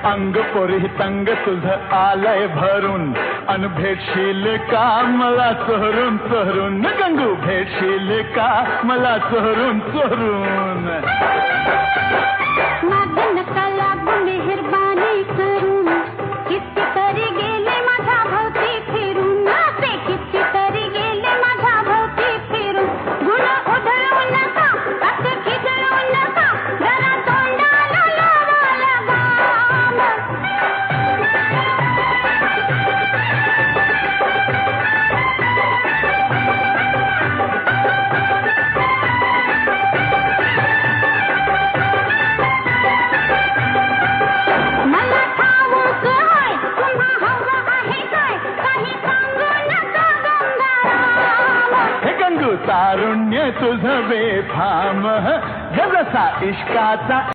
अंग पोरी तंग तुझ आलय भरून अन भेटशील का मला चोरून चोरून गंगू भेटशील का मला चोरून चोरून माझं नका लागू मेहरबानी करून कितीतरी गेले माझ्या भोवती फिरून ते कितीतरी गेले माझ्या भोवती फिरून गुण उधळू नका असं खिजळू नका जरा तोंडाला लावा लगाम मला ठाऊक आहे तुम्हा हवं आहे काय काही सांगू नका गंगाराम हे गंगू तारुण्य तुझ बेफाम जसा इश्काचा